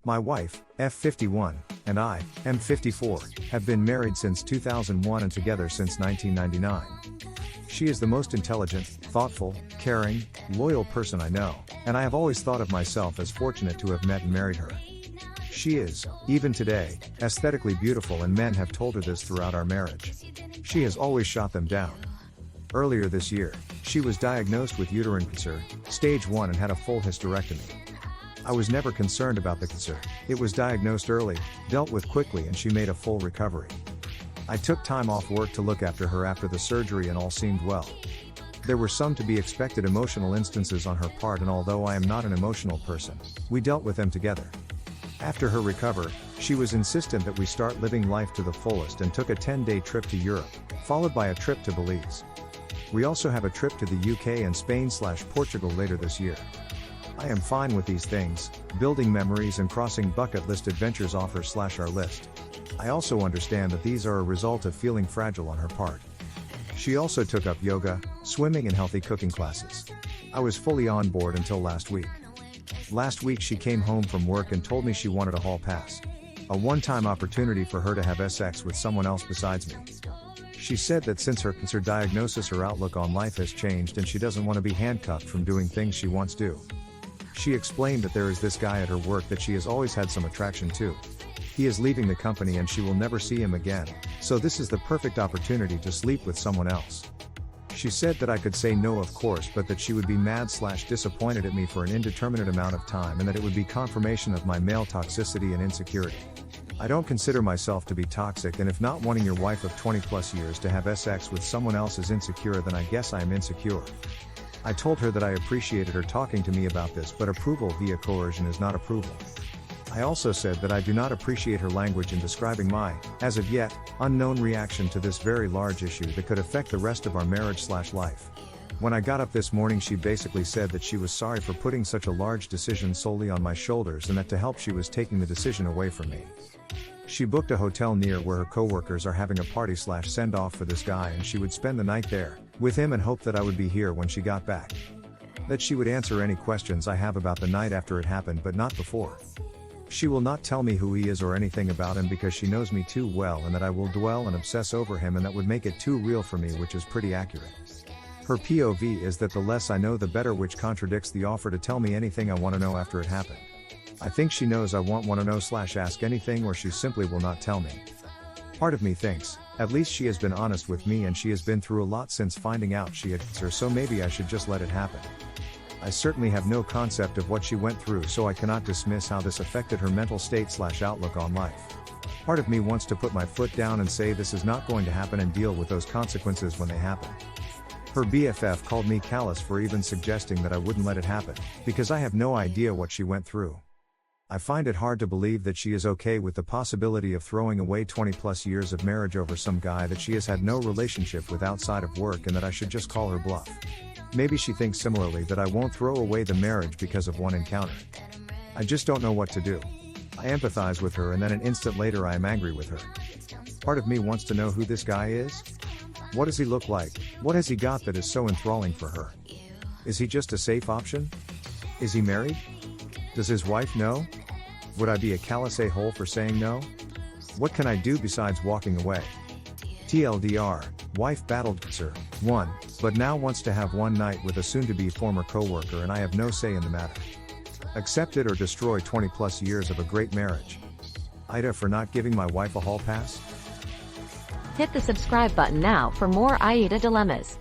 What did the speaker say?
My wife, F51, and I, M54, have been married since 2001 and together since 1999. She is the most intelligent, thoughtful, caring, loyal person I know, and I have always thought of myself as fortunate to have met and married her. She is, even today, aesthetically beautiful, and men have told her this throughout our marriage. She has always shot them down. Earlier this year, she was diagnosed with uterine cancer, stage 1, and had a full hysterectomy. I was never concerned about the cancer. It was diagnosed early, dealt with quickly, and she made a full recovery. I took time off work to look after her after the surgery, and all seemed well. There were some to be expected emotional instances on her part, and although I am not an emotional person, we dealt with them together. After her recovery, she was insistent that we start living life to the fullest and took a 10-day trip to Europe, followed by a trip to Belize. We also have a trip to the UK and Spain/Portugal later this year. I am fine with these things, building memories and crossing bucket list adventures off our list. I also understand that these are a result of feeling fragile on her part. She also took up yoga, swimming, and healthy cooking classes. I was fully on board until last week. Last week she came home from work and told me she wanted a hall pass. A one-time opportunity for her to have sex with someone else besides me. She said that since her cancer diagnosis, her outlook on life has changed and she doesn't want to be handcuffed from doing things she wants to. She explained that there is this guy at her work that she has always had some attraction to. He is leaving the company and she will never see him again, so this is the perfect opportunity to sleep with someone else. She said that I could say no, of course, but that she would be mad/disappointed at me for an indeterminate amount of time, and that it would be confirmation of my male toxicity and insecurity. I don't consider myself to be toxic, and if not wanting your wife of 20+ years to have sex with someone else is insecure, then I guess I am insecure. I told her that I appreciated her talking to me about this, but approval via coercion is not approval. I also said that I do not appreciate her language in describing my, as of yet, unknown reaction to this very large issue that could affect the rest of our marriage/life. When I got up this morning, she basically said that she was sorry for putting such a large decision solely on my shoulders, and that to help she was taking the decision away from me. She booked a hotel near where her coworkers are having a party/send-off for this guy, and she would spend the night there with him and hope that I would be here when she got back. That she would answer any questions I have about the night after it happened, but not before. She will not tell me who he is or anything about him because she knows me too well, and that I will dwell and obsess over him, and that would make it too real for me, which is pretty accurate. Her POV is that the less I know the better, which contradicts the offer to tell me anything I want to know after it happened. I think she knows I won't want to know/ask anything, or she simply will not tell me. Part of me thinks, at least she has been honest with me, and she has been through a lot since finding out she had cancer, so maybe I should just let it happen. I certainly have no concept of what she went through, so I cannot dismiss how this affected her mental state/outlook on life. Part of me wants to put my foot down and say this is not going to happen and deal with those consequences when they happen. Her BFF called me callous for even suggesting that I wouldn't let it happen, because I have no idea what she went through. I find it hard to believe that she is okay with the possibility of throwing away 20+ years of marriage over some guy that she has had no relationship with outside of work, and that I should just call her bluff. Maybe she thinks similarly that I won't throw away the marriage because of one encounter. I just don't know what to do. I empathize with her, and then an instant later I am angry with her. Part of me wants to know who this guy is. What does he look like? What has he got that is so enthralling for her? Is he just a safe option? Is he married? Does his wife know? Would I be a callous a-hole for saying no? What can I do besides walking away? TLDR, wife battled cancer, won, but now wants to have one night with a soon-to-be former coworker, and I have no say in the matter. Accept it or destroy 20+ years of a great marriage. AITA for not giving my wife a hall pass? Hit the subscribe button now for more AITA dilemmas.